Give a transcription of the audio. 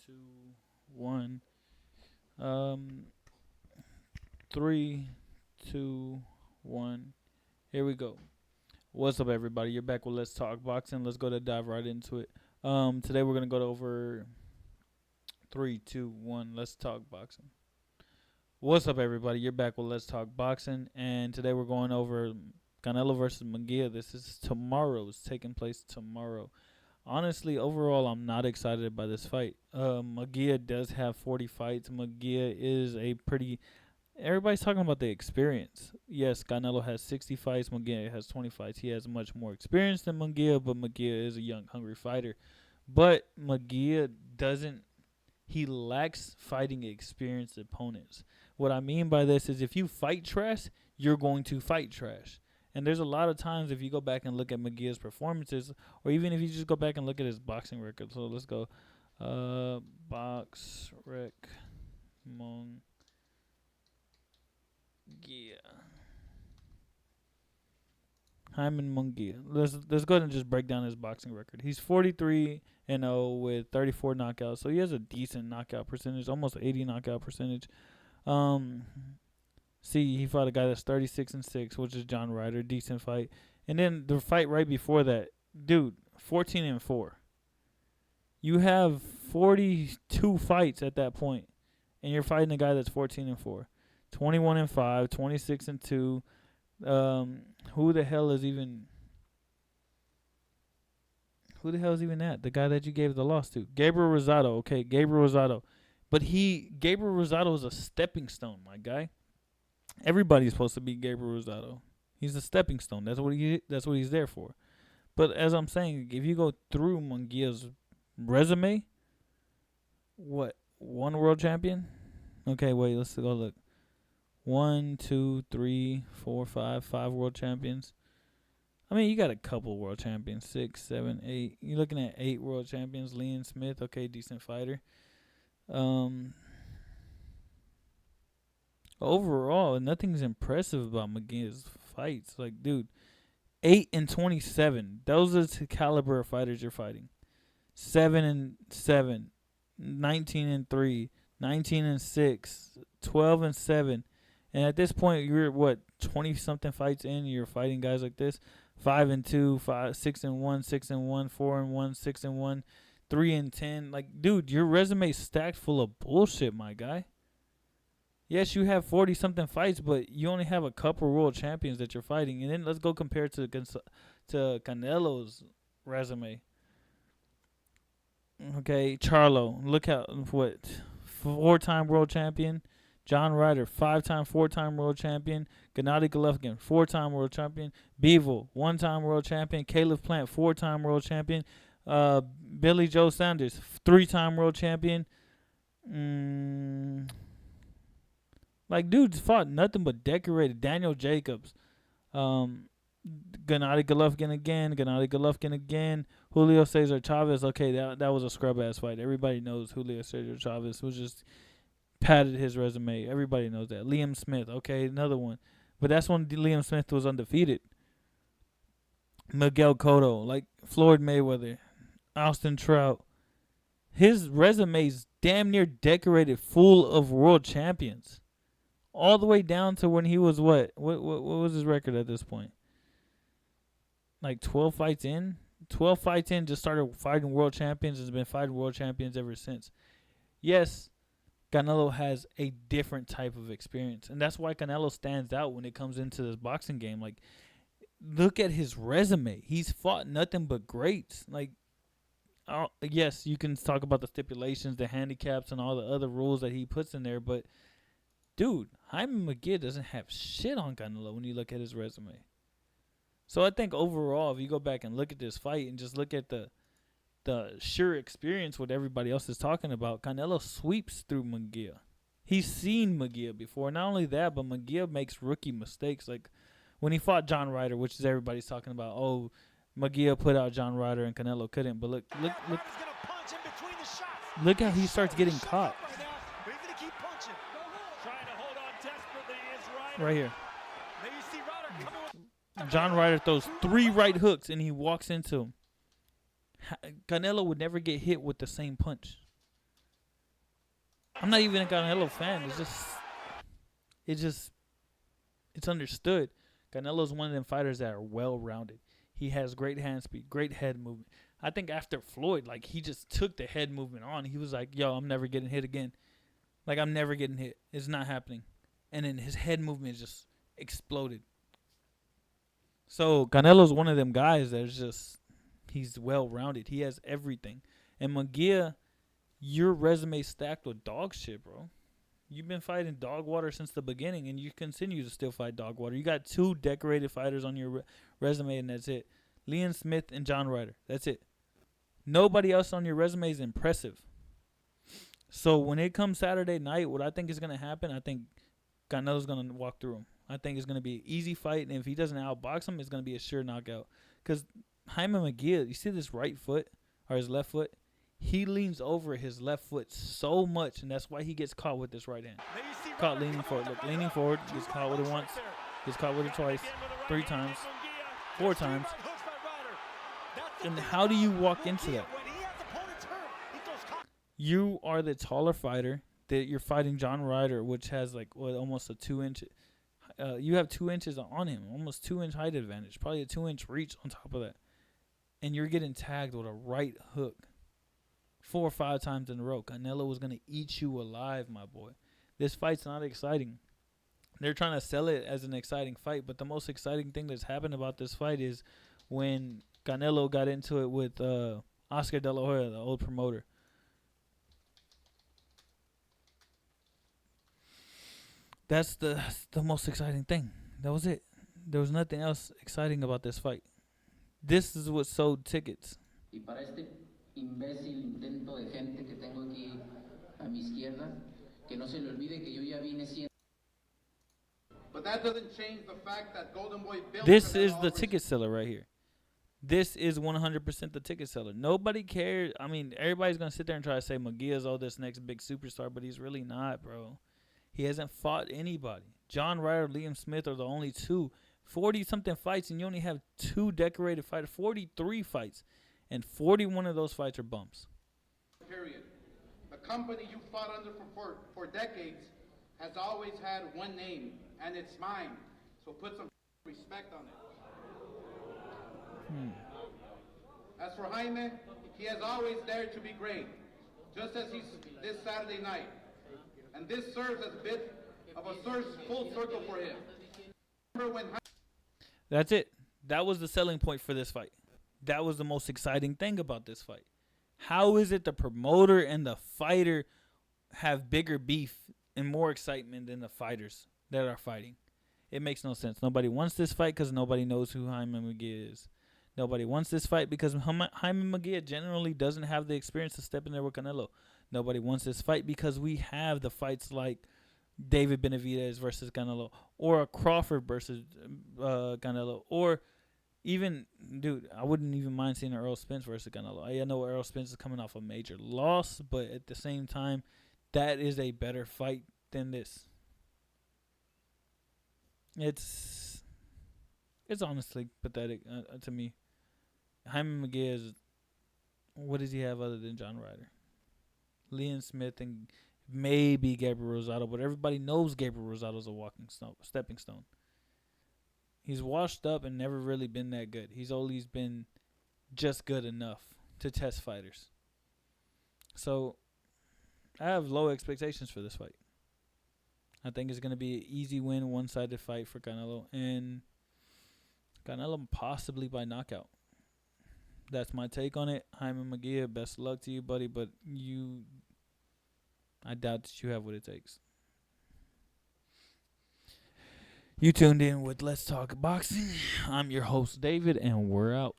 two, one. Um, three, two, one. Here we go. What's up, everybody? You're back with Let's Talk Boxing. Let's go to dive right into it. Today we're gonna go over three, two, one. Let's talk boxing. What's up, everybody? You're back with Let's Talk Boxing, and today we're going over Canelo versus Munguia. This is tomorrow. It's taking place tomorrow. Honestly, overall, I'm not excited by this fight. Munguia does have 40 fights. Munguia is a pretty. Everybody's talking about the experience. Yes, Canelo has 60 fights. Munguia has 20 fights. He has much more experience than Munguia, but Munguia is a young, hungry fighter. But Munguia doesn't. He lacks fighting experienced opponents. What I mean by this is if you fight trash, you're going to fight trash. And there's a lot of times if you go back and look at Munguia's performances, or even if you just go back and look at his boxing record. So let's go. Box rec Munguia. Hyman Munguia. Let's go ahead and just break down his boxing record. He's 43-0 with 34 knockouts. So he has a decent knockout percentage, almost 80 knockout percentage. He fought a guy that's 36-6, which is John Ryder, decent fight. And then the fight right before that, dude, 14-4. You have 42 fights at that point, and you're fighting a guy that's 14-4, 21-5, 26-2. Who the hell is even that? The guy that you gave the loss to, Gabriel Rosado. Okay, Gabriel Rosado, but Gabriel Rosado is a stepping stone, my guy. Everybody's supposed to be Gabriel Rosado. He's a stepping stone. That's what he's there for. But as I'm saying, if you go through Munguia's resume, what, one world champion? Okay, wait, let's go look. 1, 2, 3, 4, 5 world champions. I mean, you got a couple world champions, 6, 7, 8. You're looking at 8 world champions. Liam Smith, okay, decent fighter. Overall, nothing's impressive about McGinn's fights. Like, dude, 8-27. Those are the caliber of fighters you're fighting. 7-7, 19-3, 19-6, 12-7. And at this point, you're 20-something fights in. You're fighting guys like this, 5-2, 6-1, 6-1, 4-1, 6-1, 3-10. Like, dude, your resume's stacked full of bullshit, my guy. Yes, you have 40-something fights, but you only have a couple world champions that you're fighting. And then let's go compare it to Canelo's resume. Okay, Charlo, look at what, 4-time world champion. John Ryder, 4-time world champion. Gennady Golovkin, 4-time world champion. Bivol, 1-time world champion. Caleb Plant, 4-time world champion. Billy Joe Sanders, 3-time world champion. Like, dudes fought nothing but decorated. Daniel Jacobs, Gennady Golovkin again. Julio Cesar Chavez. Okay, that was a scrub ass fight. Everybody knows Julio Cesar Chavez was just padded his resume. Everybody knows that. Liam Smith. Okay, another one, but that's when Liam Smith was undefeated. Miguel Cotto, like Floyd Mayweather, Austin Trout. His resume's damn near decorated, full of world champions. All the way down to when he was what was his record at this point? Like 12 fights in? 12 fights in, just started fighting world champions and has been fighting world champions ever since. Yes, Canelo has a different type of experience. And that's why Canelo stands out when it comes into this boxing game. Like, look at his resume. He's fought nothing but greats. Like, yes, you can talk about the stipulations, the handicaps, and all the other rules that he puts in there, but dude, Hyman Munguia doesn't have shit on Canelo when you look at his resume. So I think overall, if you go back and look at this fight and just look at the sheer experience what everybody else is talking about, Canelo sweeps through Munguia. He's seen Munguia before. Not only that, but Munguia makes rookie mistakes. Like when he fought John Ryder, which is everybody's talking about. Oh, Munguia put out John Ryder and Canelo couldn't. But look how he starts getting caught. Right here. John Ryder throws 3 right hooks and he walks into him. Canelo would never get hit with the same punch. I'm not even a Canelo fan. It's just, it's understood. Canelo's one of them fighters that are well rounded. He has great hand speed, great head movement. I think after Floyd, like he just took the head movement on. He was like, "Yo, I'm never getting hit again. Like I'm never getting hit. It's not happening." And then his head movement just exploded. So Canelo's one of them guys that's just, he's well rounded. He has everything. And Munguia, your resume stacked with dog shit, bro. You've been fighting dog water since the beginning, and you continue to still fight dog water. You got two decorated fighters on your resume, and that's it. Liam Smith and John Ryder. That's it. Nobody else on your resume is impressive. So when it comes Saturday night, what I think is going to happen, I think Canelo's going to walk through him. I think it's going to be an easy fight, and if he doesn't outbox him, it's going to be a sure knockout. Because Jaime Munguia, you see this right foot or his left foot? He leans over his left foot so much, and that's why he gets caught with this right hand. Caught leaning forward. Look, leaning forward. Gets caught with it once. Gets caught with it twice. 3 times. 4 times. And how do you walk into that? You are the taller fighter. That you're fighting John Ryder, which has like almost a 2-inch. You have 2 inches on him, almost 2-inch height advantage, probably a 2-inch reach on top of that, and you're getting tagged with a right hook 4 or 5 times in a row. Canelo was gonna eat you alive, my boy. This fight's not exciting. They're trying to sell it as an exciting fight, but the most exciting thing that's happened about this fight is when Canelo got into it with Oscar De La Hoya, the old promoter. That's the most exciting thing. That was it. There was nothing else exciting about this fight. This is what sold tickets. Y para este imbécil intento de gente que tengo aquí a mi izquierda, que no se le olvide que yo ya vine siendo. But that doesn't change the fact that Golden Boy built. This is the ticket seller right here. This is 100% the ticket seller. Nobody cares. I mean, everybody's going to sit there and try to say Munguia's this next big superstar, but he's really not, bro. He hasn't fought anybody. John Ryder, Liam Smith are the only two. 40-something fights, and you only have 2 decorated fighters. 43 fights, and 41 of those fights are bumps. Period. The company you fought under for decades has always had one name, and it's mine. So put some respect on it. As for Jaime, he has always dared to be great, just as he's this Saturday night. And this serves as a bit of a full circle for him. That's it. That was the selling point for this fight. That was the most exciting thing about this fight. How is it the promoter and the fighter have bigger beef and more excitement than the fighters that are fighting? It makes no sense. Nobody wants this fight because nobody knows who Jaime Munguia is. Nobody wants this fight because Jaime Munguia generally doesn't have the experience to step in there with Canelo. Nobody wants this fight because we have the fights like David Benavidez versus Canelo, or a Crawford versus Canelo, or even, dude, I wouldn't even mind seeing an Earl Spence versus Canelo. I know Earl Spence is coming off a major loss, but at the same time, that is a better fight than this. It's honestly pathetic to me. Jaime Munguia is, what does he have other than John Ryder? Liam Smith and maybe Gabriel Rosado, but everybody knows Gabriel Rosado's a stepping stone. He's washed up and never really been that good. He's always been just good enough to test fighters. So I have low expectations for this fight. I think it's going to be an easy win, one-sided fight for Canelo, and Canelo possibly by knockout. That's my take on it. Jaime Munguia, best of luck to you, buddy, but I doubt that you have what it takes. You tuned in with Let's Talk Boxing. I'm your host, David, and we're out.